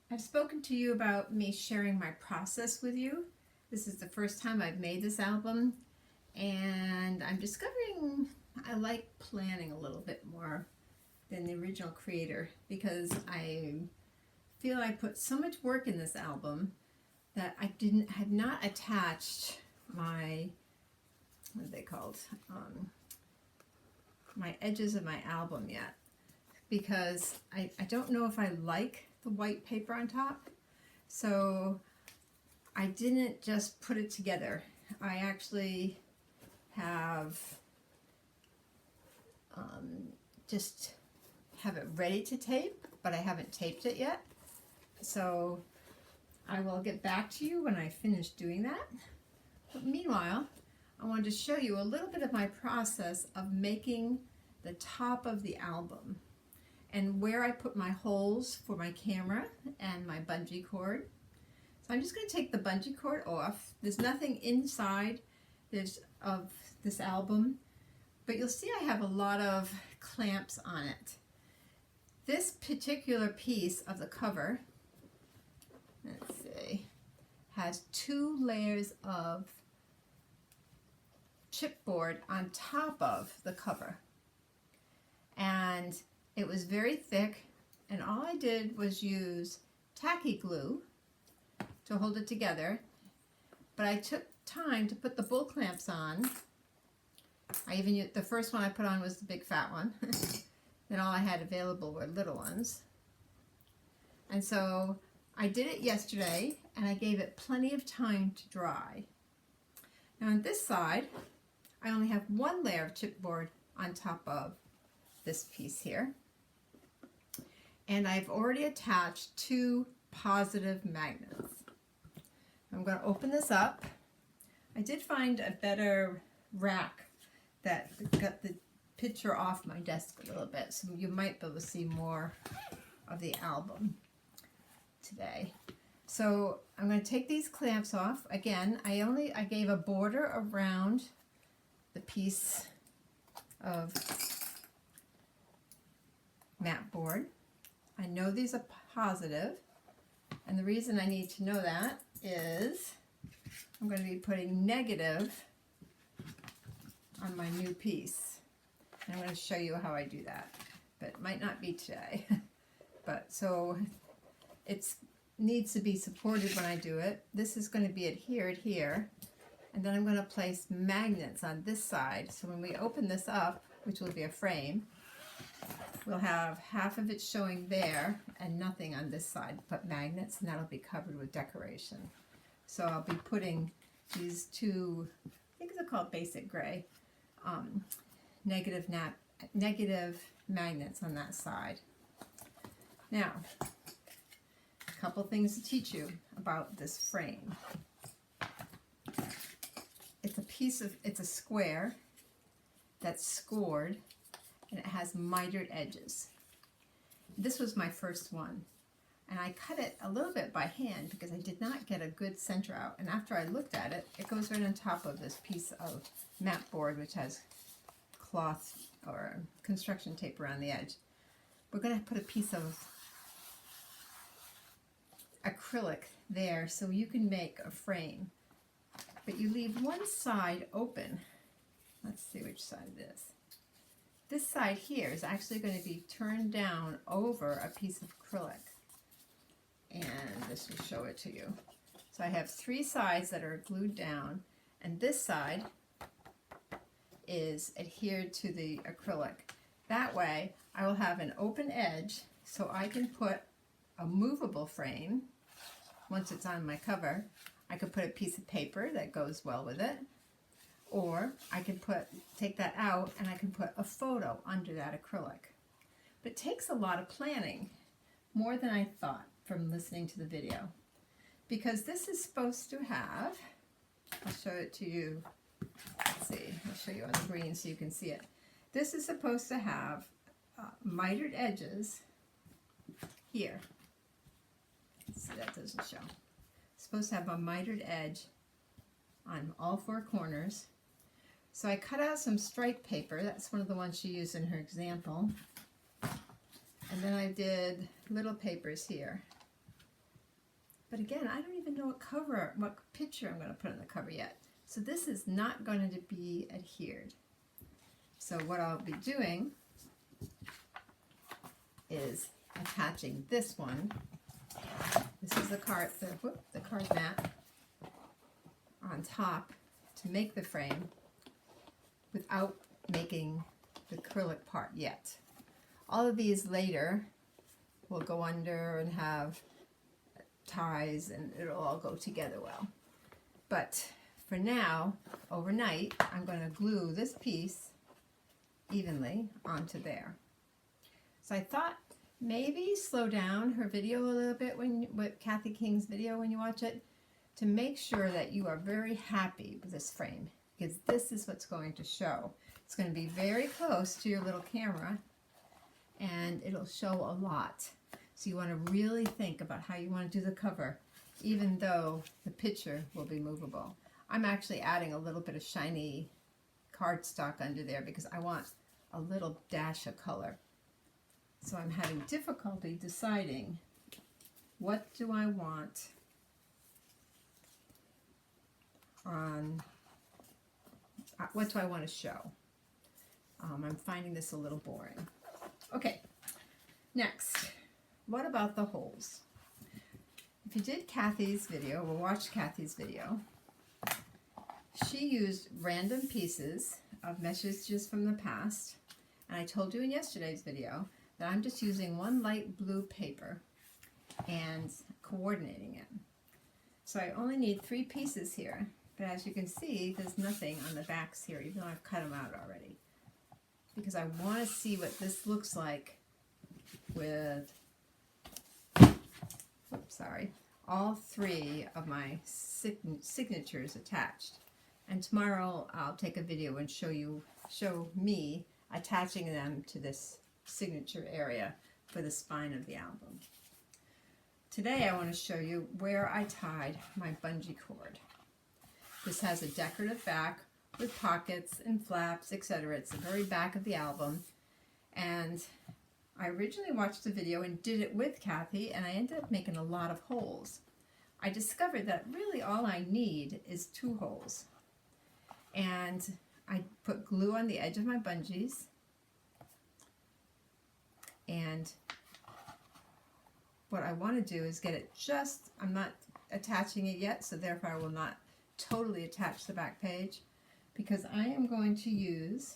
I've spoken to you about me sharing my process with you. This is the first time I've made this album, and I'm discovering I like planning a little bit more than the original creator because I feel I put so much work in this album that I had not attached my, what are they called, my edges of my album yet, because I don't know if I like the white paper on top, so I didn't just put it together. I actually have just have it ready to tape, but I haven't taped it yet, so I will get back to you when I finish doing that. But meanwhile, I wanted to show you a little bit of my process of making the top of the album and where I put my holes for my camera and my bungee cord. So I'm just going to take the bungee cord off. There's nothing inside of this album, but you'll see I have a lot of clamps on it. This particular piece of the cover, let's see, has 2 layers of chipboard on top of the cover, and it was very thick, and all I did was use tacky glue to hold it together, but I took time to put the bull clamps on. I even used, the first one I put on was the big fat one. Then all I had available were little ones, and so I did it yesterday, and I gave it plenty of time to dry. Now on this side, I only have 1 layer of chipboard on top of this piece here, and I've already attached 2 positive magnets. I'm going to open this up. I did find a better rack that got the picture off my desk a little bit, so you might be able to see more of the album today. So I'm going to take these clamps off. Again, I gave a border around the piece of mat board. I know these are positive, and the reason I need to know that is I'm going to be putting negative on my new piece. And I'm going to show you how I do that, but it might not be today. But so it needs to be supported when I do it. This is going to be adhered here, and then I'm going to place magnets on this side, so when we open this up, which will be a frame, we'll have half of it showing there and nothing on this side but magnets, and that'll be covered with decoration. So I'll be putting these 2, I think they're called basic gray, negative magnets on that side. Now, a couple things to teach you about this frame. It's a square that's scored, and it has mitered edges. This was my first one, and I cut it a little bit by hand because I did not get a good center out, and after I looked at it, it goes right on top of this piece of mat board which has cloth or construction tape around the edge. We're going to put a piece of acrylic there so you can make a frame, but you leave one side open. Let's see which side it is. This side here is actually going to be turned down over a piece of acrylic, and this will show it to you. So I have 3 sides that are glued down, and this side is adhered to the acrylic. That way I will have an open edge, so I can put a movable frame. Once it's on my cover, I could put a piece of paper that goes well with it, or I can take that out and I can put a photo under that acrylic. But it takes a lot of planning, more than I thought from listening to the video, because this is supposed to have, I'll show it to you, let's see, I'll show you on the green so you can see it. This is supposed to have mitered edges here. See, that doesn't show. It's supposed to have a mitered edge on all 4 corners. So I cut out some stripe paper. That's one of the ones she used in her example. And then I did little papers here. But again, I don't even know what picture I'm going to put on the cover yet. So this is not going to be adhered. So what I'll be doing is attaching this one. This is the card mat on top to make the frame without making the acrylic part yet. All of these later will go under and have ties and it'll all go together well. But for now, overnight, I'm going to glue this piece evenly onto there. So I thought maybe slow down her video a little bit with Kathy King's video when you watch it, to make sure that you are very happy with this frame, because this is what's going to show. It's going to be very close to your little camera and it'll show a lot. So you want to really think about how you want to do the cover, even though the picture will be movable. I'm actually adding a little bit of shiny cardstock under there because I want a little dash of color. So I'm having difficulty deciding what do I want on, what do I want to show. I'm finding this a little boring. Okay, next, what about the holes? If you did Kathy's video or watched Kathy's video, she used random pieces of messages from the past, and I told you in yesterday's video that I'm just using one light blue paper and coordinating it. So I only need 3 pieces here, but as you can see, there's nothing on the backs here, even though I've cut them out already, because I want to see what this looks like with, all 3 of my signatures attached. And tomorrow I'll take a video and show me attaching them to this signature area for the spine of the album. Today I want to show you where I tied my bungee cord. This has a decorative back with pockets and flaps, etc. It's the very back of the album, and I originally watched the video and did it with Kathy, and I ended up making a lot of holes. I discovered that really all I need is 2 holes, and I put glue on the edge of my bungees, and what I want to do is get it just, I'm not attaching it yet, so therefore I will not totally attach the back page, because I am going to use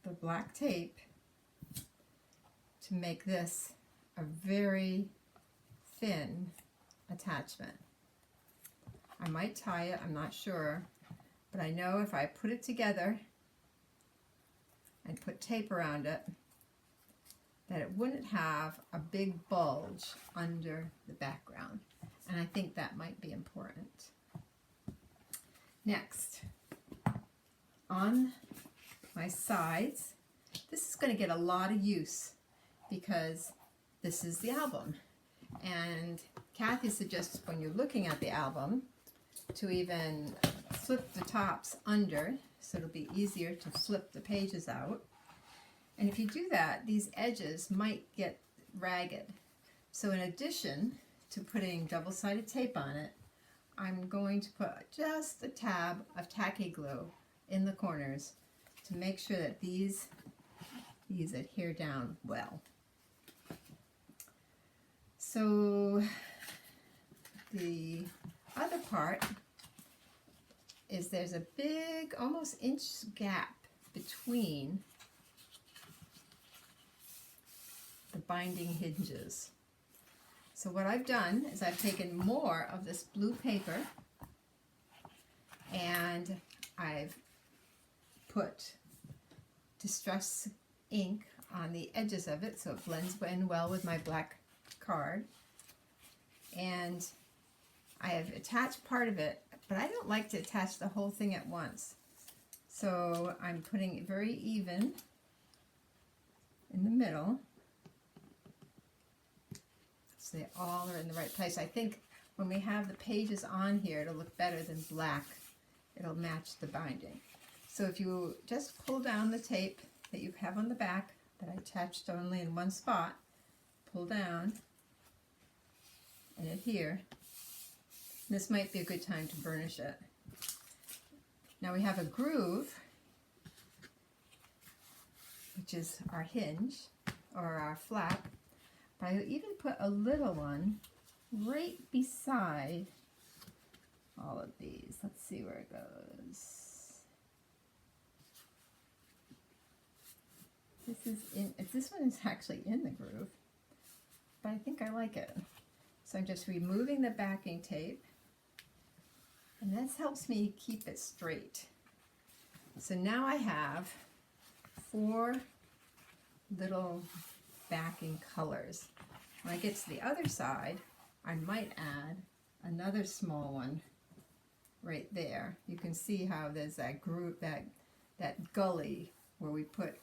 the black tape to make this a very thin attachment. I might tie it, I'm not sure, but I know if I put it together and put tape around it, that it wouldn't have a big bulge under the background. And I think that might be important. Next, on my sides, this is going to get a lot of use because this is the album. And Kathy suggests when you're looking at the album to even flip the tops under, so it'll be easier to flip the pages out. And if you do that, these edges might get ragged. So in addition to putting double-sided tape on it, I'm going to put just a tab of tacky glue in the corners to make sure that these adhere down well. So the other part is there's a big, almost inch gap between the binding hinges. So what I've done is I've taken more of this blue paper and I've put distress ink on the edges of it so it blends in well with my black card. And I have attached part of it, but I don't like to attach the whole thing at once. So I'm putting it very even in the middle, so they all are in the right place. I think when we have the pages on here, it'll look better than black. It'll match the binding. So if you just pull down the tape that you have on the back that I attached only in one spot, pull down, and adhere. This might be a good time to burnish it. Now we have a groove, which is our hinge or our flap, but I even put a little one right beside all of these. Let's see where it goes. This one is actually in the groove, but I think I like it. So I'm just removing the backing tape, and this helps me keep it straight. So now I have 4 little backing colors. When I get to the other side, I might add another small one right there. You can see how there's that groove, that gully where we put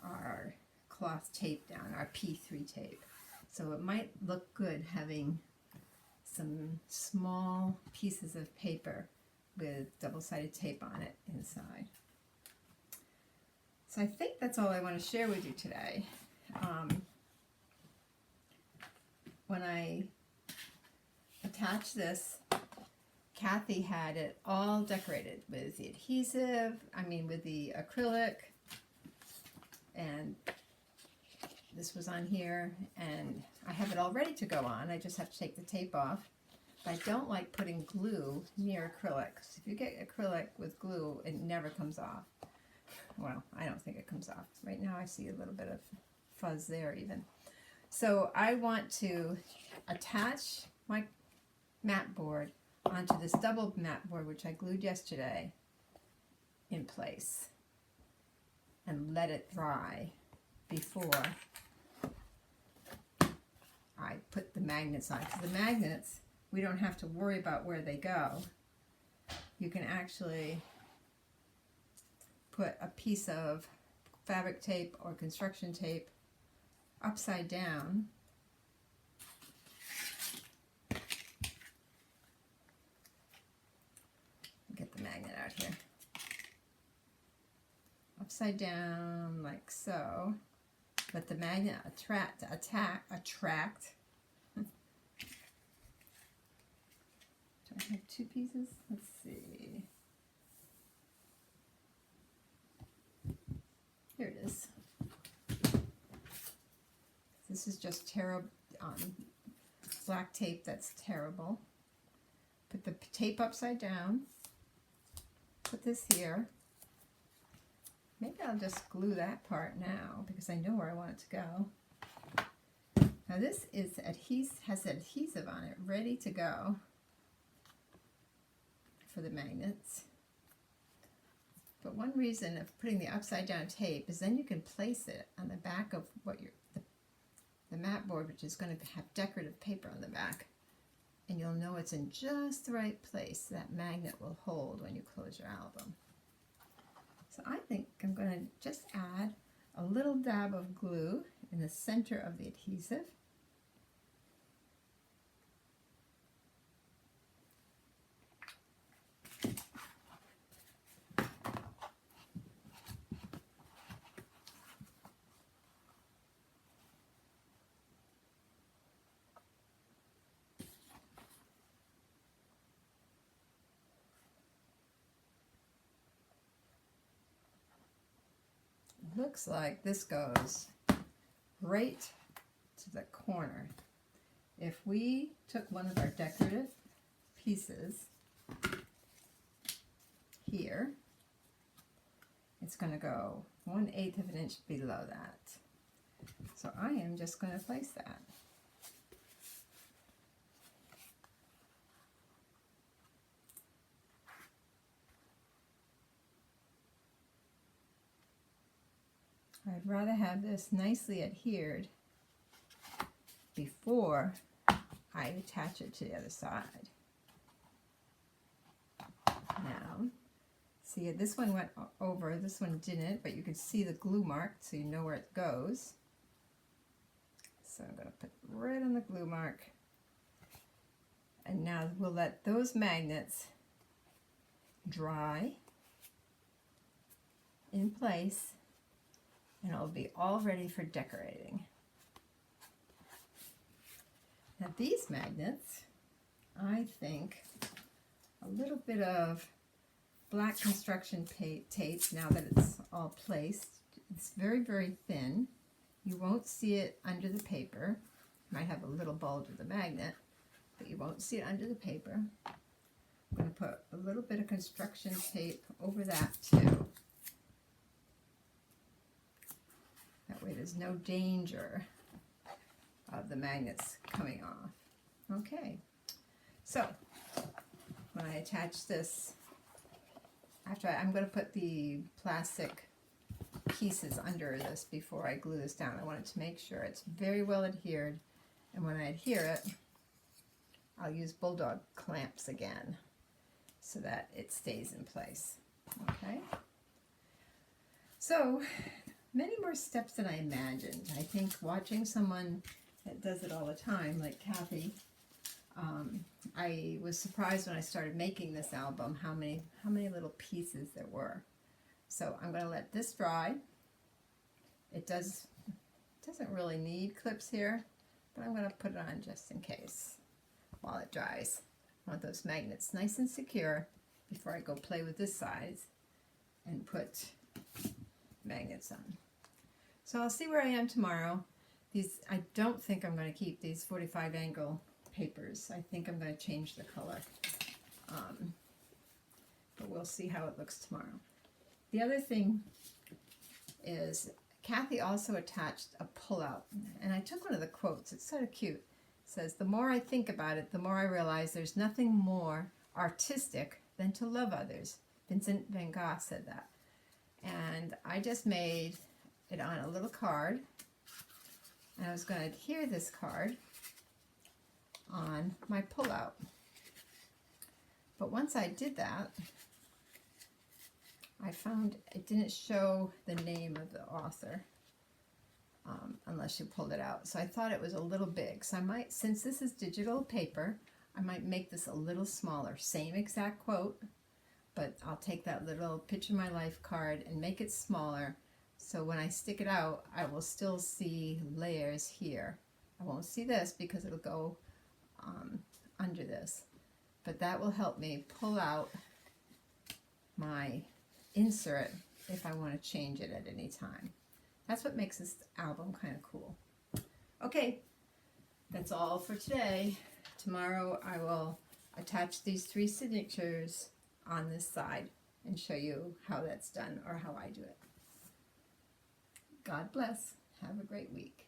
our cloth tape down, our P3 tape. So it might look good having some small pieces of paper with double-sided tape on it inside. So I think that's all I want to share with you today. When I attached this, Kathy had it all decorated with the adhesive, with the acrylic, and this was on here, and I have it all ready to go on. I just have to take the tape off. But I don't like putting glue near acrylic. So if you get acrylic with glue, it never comes off. Well, I don't think it comes off. Right now I see a little bit of fuzz there even. So I want to attach my mat board onto this double mat board, which I glued yesterday, in place, and let it dry before I put the magnets on. Because the magnets, we don't have to worry about where they go. You can actually put a piece of fabric tape or construction tape upside down get the magnet out here. Upside down like so. Let the magnet attract. Do I have 2 pieces? Let's see. Here it is. This is just terrible, black tape that's terrible. Put the tape upside down. Put this here. Maybe I'll just glue that part now because I know where I want it to go. Now this is has adhesive on it, ready to go for the magnets. But one reason of putting the upside down tape is then you can place it on the back of what the mat board, which is going to have decorative paper on the back, and you'll know it's in just the right place. That magnet will hold when you close your album. So I think I'm going to just add a little dab of glue in the center of the adhesive. Looks like this goes right to the corner. If we took one of our decorative pieces here, it's going to go 1/8 of an inch below that. So I am just going to place that. I'd rather have this nicely adhered before I attach it to the other side. Now, see, this one went over, this one didn't, but you can see the glue mark so you know where it goes. So I'm going to put right on the glue mark. And now we'll let those magnets dry in place, and it'll be all ready for decorating. Now these magnets, I think a little bit of black construction tape, now that it's all placed. It's very, very thin. You won't see it under the paper. Might have a little bulge of the magnet, but you won't see it under the paper. I'm going to put a little bit of construction tape over that too. That way there's no danger of the magnets coming off. Okay, so when I attach this, I'm going to put the plastic pieces under this before I glue this down. I want it to make sure it's very well adhered, and when I adhere it, I'll use bulldog clamps again so that it stays in place. Okay, so many more steps than I imagined. I think watching someone that does it all the time, like Kathy, I was surprised when I started making this album how many little pieces there were. So I'm going to let this dry. It doesn't really need clips here, but I'm going to put it on just in case while it dries. I want those magnets nice and secure before I go play with this size and put magnets on. So I'll see where I am tomorrow. I don't think I'm going to keep these 45 angle papers. I think I'm going to change the color. But we'll see how it looks tomorrow. The other thing is Kathy also attached a pull-out, and I took one of the quotes. It's sort of cute. It says, "The more I think about it, the more I realize there's nothing more artistic than to love others." Vincent van Gogh said that. And I just made it on a little card, and I was going to adhere this card on my pull-out. But once I did that, I found it didn't show the name of the author unless you pulled it out. So I thought it was a little big. So I might, since this is digital paper, I might make this a little smaller. Same exact quote, but I'll take that little Picture My Life card and make it smaller. So when I stick it out, I will still see layers here. I won't see this because it'll go under this. But that will help me pull out my insert if I want to change it at any time. That's what makes this album kind of cool. Okay, that's all for today. Tomorrow I will attach these 3 signatures on this side and show you how that's done or how I do it. God bless. Have a great week.